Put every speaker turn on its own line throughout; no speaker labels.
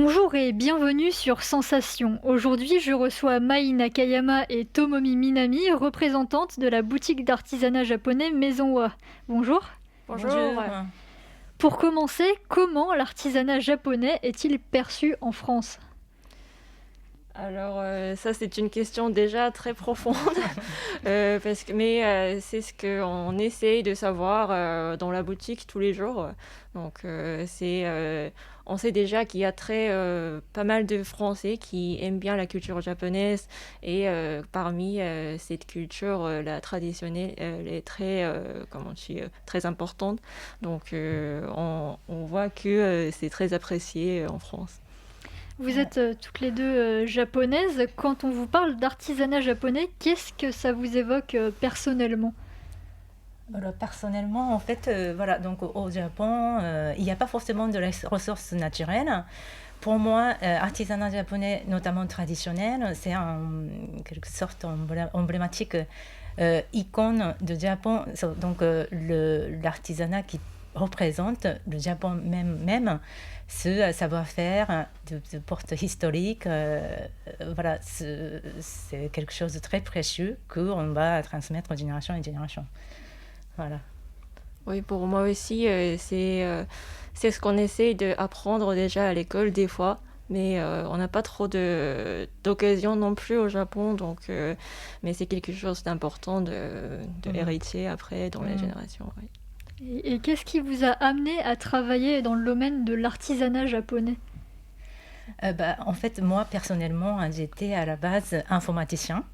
Bonjour et bienvenue sur Sensation. Aujourd'hui, je reçois Mai Nakayama et Tomomi Minami, représentantes de la boutique d'artisanat japonais Maison Wa. Bonjour.
Bonjour.
Pour commencer, comment l'artisanat japonais est-il perçu en France?
Alors ça c'est une question déjà très profonde c'est ce qu'on essaye de savoir dans la boutique tous les jours. Donc on sait déjà qu'il y a pas mal de Français qui aiment bien la culture japonaise et parmi cette culture, la traditionnelle, elle est très importante. Donc on voit que c'est très apprécié en France.
Vous êtes toutes les deux japonaises. Quand on vous parle d'artisanat japonais, qu'est-ce que ça vous évoque personnellement?
Alors, personnellement, en fait, voilà, donc au Japon, il n'y a pas forcément de ressources naturelles. Pour moi, artisanat japonais, notamment traditionnel, c'est en quelque sorte emblématique icône de Japon. Donc, l'artisanat qui représente le Japon même ce savoir-faire de porte historique. Voilà, c'est quelque chose de très précieux qu'on va transmettre de génération en génération. Voilà.
Oui, pour moi aussi, c'est ce qu'on essaie d'apprendre déjà à l'école des fois, mais on n'a pas trop d'occasion non plus au Japon, mais c'est quelque chose d'important de hériter après dans les générations. Oui.
Et qu'est-ce qui vous a amené à travailler dans le domaine de l'artisanat japonais?
En fait, moi, personnellement, j'étais à la base informaticien.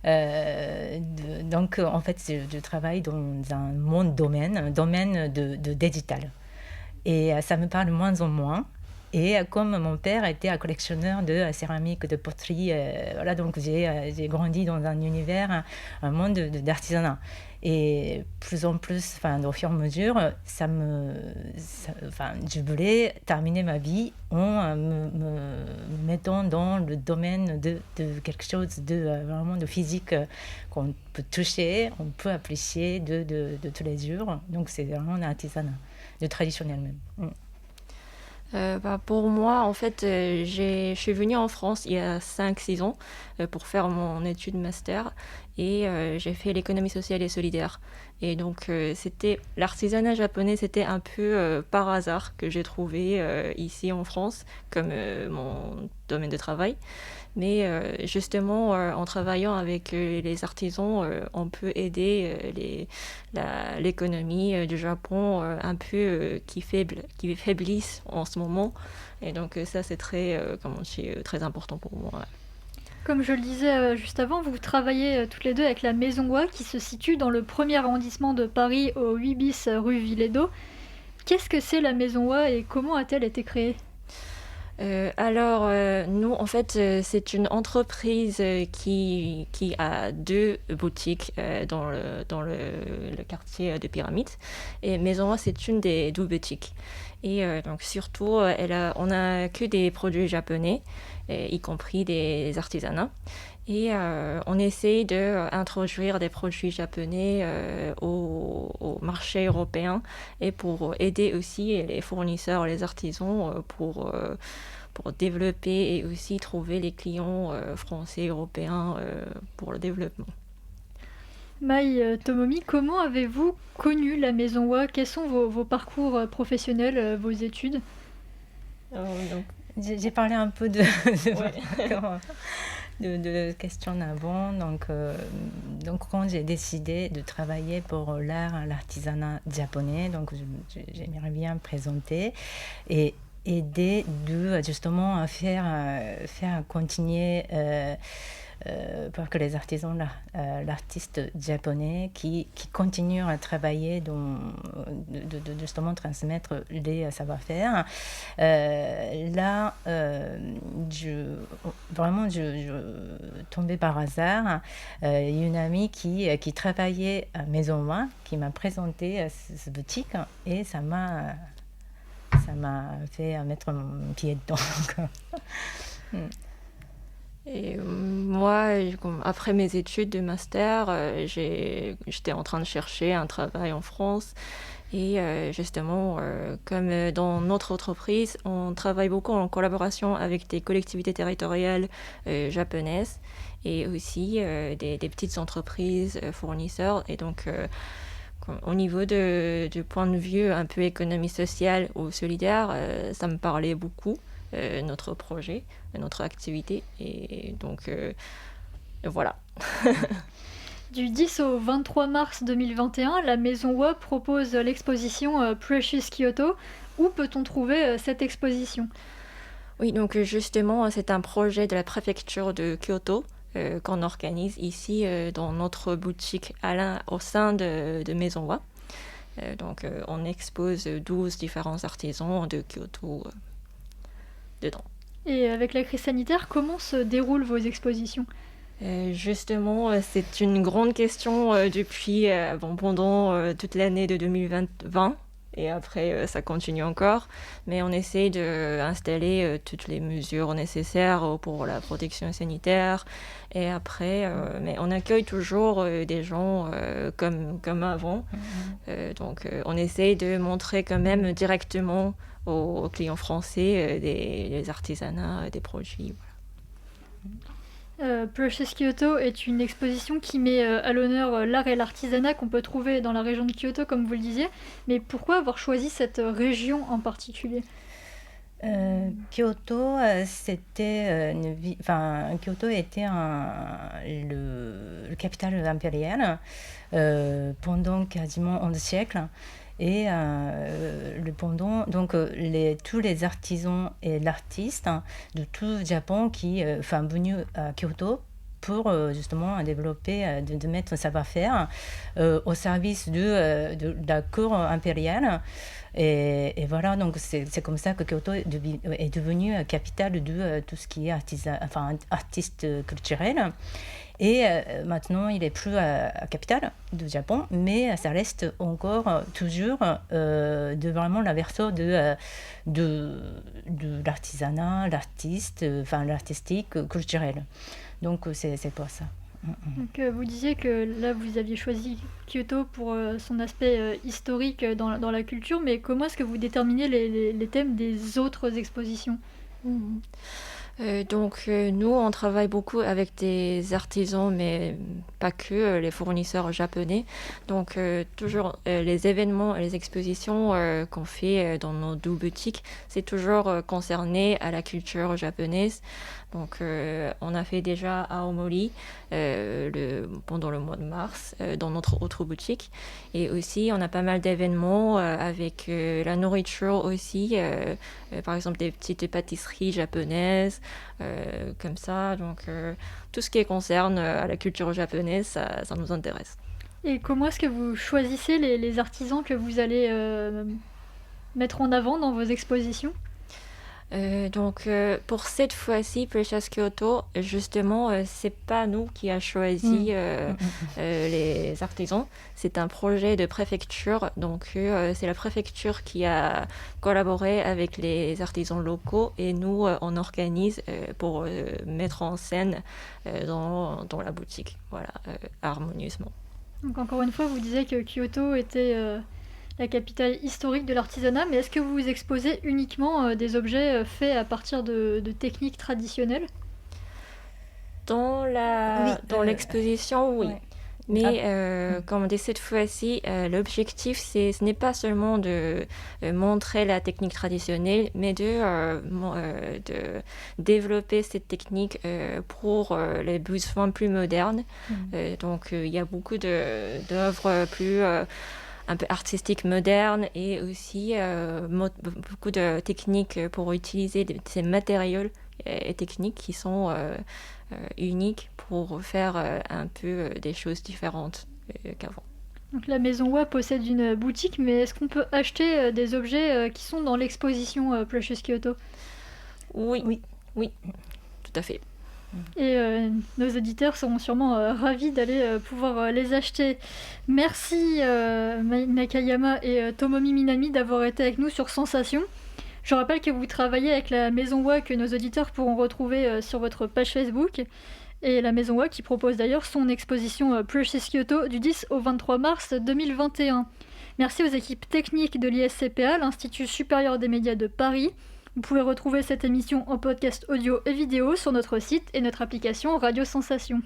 Donc, en fait, je travaille dans un domaine de digital. Et ça me parle moins en moins. Et comme mon père était un collectionneur de céramique, de poterie, voilà, donc j'ai grandi dans un univers, un monde d'artisanat. Et plus en plus, au fur et à mesure, je voulais terminer ma vie en me mettant dans le domaine de quelque chose de vraiment de physique qu'on peut toucher, on peut apprécier de tous les jours. Donc c'est vraiment un artisanat, de traditionnel même.
Pour moi, en fait, je suis venue en France il y a 5-6 ans pour faire mon étude master et j'ai fait l'économie sociale et solidaire. Et donc, l'artisanat japonais, c'était un peu par hasard que j'ai trouvé ici en France comme mon domaine de travail. Mais justement, en travaillant avec les artisans, on peut aider l'économie du Japon un peu qui faiblissent en ce moment. Et donc ça, c'est très important pour moi.
Comme je le disais juste avant, vous travaillez toutes les deux avec la Maison Wa qui se situe dans le 1er arrondissement de Paris au 8 bis rue Villédo. Qu'est-ce que c'est la Maison Wa et comment a-t-elle été créée?
Nous, en fait, c'est une entreprise qui a 2 boutiques dans le quartier de Pyramide. Et Maison Wa, c'est une des 2 boutiques. Et donc, surtout, on a que des produits japonais, y compris des artisanats. Et on essaye d'introduire des produits japonais au marché européen et pour aider aussi les fournisseurs, les artisans pour développer et aussi trouver les clients français, européens pour le développement.
Mai, Tomomi, comment avez-vous connu la Maison Wa? Quels sont vos parcours professionnels, vos études?
J'ai parlé un peu de questions avant. Donc quand j'ai décidé de travailler pour l'artisanat japonais, donc j'aimerais bien me présenter et aider justement à faire continuer pour que les artisans, l'artiste japonais qui continuent à travailler de justement transmettre les savoir-faire. Je tombais par hasard une amie qui travaillait à Maison Wa, qui m'a présenté cette boutique et ça m'a fait mettre mon pied dedans.
Et moi, après mes études de master, j'étais en train de chercher un travail en France. Et justement, comme dans notre entreprise, on travaille beaucoup en collaboration avec des collectivités territoriales japonaises et aussi des petites entreprises fournisseurs. Et donc, au niveau du point de vue un peu économie sociale ou solidaire, ça me parlait beaucoup, notre projet, notre activité. Et donc, voilà.
Du 10 au 23 mars 2021, la Maison WA propose l'exposition Precious Kyoto. Où peut-on trouver cette exposition?
Oui, donc justement, c'est un projet de la préfecture de Kyoto qu'on organise ici dans notre boutique au sein de Maison WA. Donc, on expose 12 différents artisans de Kyoto dedans.
Et avec la crise sanitaire, comment se déroulent vos expositions?
Justement, c'est une grande question depuis pendant toute l'année de 2020 et après ça continue encore, mais on essaie d'installer toutes les mesures nécessaires pour la protection sanitaire et après, mais on accueille toujours des gens comme avant, donc on essaie de montrer quand même directement aux clients français des artisanats, des produits.
Precious Kyoto est une exposition qui met à l'honneur l'art et l'artisanat qu'on peut trouver dans la région de Kyoto, comme vous le disiez. Mais pourquoi avoir choisi cette région en particulier?
Kyoto, c'était Kyoto était le capitale impériale pendant quasiment 11 siècles. Et tous les artisans et l'artiste de tout le Japon qui venus à Kyoto pour justement développer, de mettre un savoir-faire au service de la cour impériale. Et voilà, donc c'est comme ça que Kyoto est devenue capitale de tout ce qui est artiste culturel. Et maintenant, il n'est plus à capitale du Japon, mais ça reste encore toujours vraiment la version de l'artisanat, l'artistique culturel. Donc c'est pour ça.
Donc, vous disiez que là, vous aviez choisi Kyoto pour son aspect historique dans la culture, mais comment est-ce que vous déterminez les thèmes des autres expositions?
Donc nous, on travaille beaucoup avec des artisans, mais pas que, les fournisseurs japonais. Donc toujours les événements et les expositions qu'on fait dans nos deux boutiques, c'est toujours concerné à la culture japonaise. Donc on a fait déjà à Aomori pendant le mois de mars dans notre autre boutique. Et aussi, on a pas mal d'événements avec la nourriture aussi, par exemple des petites pâtisseries japonaises, comme ça. Donc tout ce qui concerne à la culture japonaise, ça nous intéresse.
Et comment est-ce que vous choisissez les artisans que vous allez mettre en avant dans vos expositions?
Donc pour cette fois-ci, Precious Kyoto, justement, c'est pas nous qui a choisi les artisans. C'est un projet de préfecture. Donc c'est la préfecture qui a collaboré avec les artisans locaux et nous, on organise pour mettre en scène dans la boutique, voilà, harmonieusement.
Donc encore une fois, vous disiez que Kyoto était la capitale historique de l'artisanat, mais est-ce que vous exposez uniquement des objets faits à partir de techniques traditionnelles?
Dans l'exposition, oui. Ouais. Mais comme on dit cette fois-ci, l'objectif, ce n'est pas seulement de montrer la technique traditionnelle, mais de développer cette technique pour les besoins plus modernes. Donc, il y a beaucoup d'œuvres plus un peu artistiques modernes et aussi beaucoup de techniques pour utiliser ces matériaux et techniques qui sont uniques pour faire un peu des choses différentes qu'avant.
Donc la Maison WA possède une boutique, mais est-ce qu'on peut acheter des objets qui sont dans l'exposition Precious Kyoto?
Oui, tout à fait.
Et nos auditeurs seront sûrement ravis d'aller pouvoir les acheter. Merci Nakayama et Tomomi Minami d'avoir été avec nous sur Sensation. Je rappelle que vous travaillez avec la Maison WA que nos auditeurs pourront retrouver sur votre page Facebook. Et la Maison WA qui propose d'ailleurs son exposition Precious Kyoto du 10 au 23 mars 2021. Merci aux équipes techniques de l'ISCPA, l'Institut supérieur des médias de Paris. Vous pouvez retrouver cette émission en podcast audio et vidéo sur notre site et notre application Radio Sensation.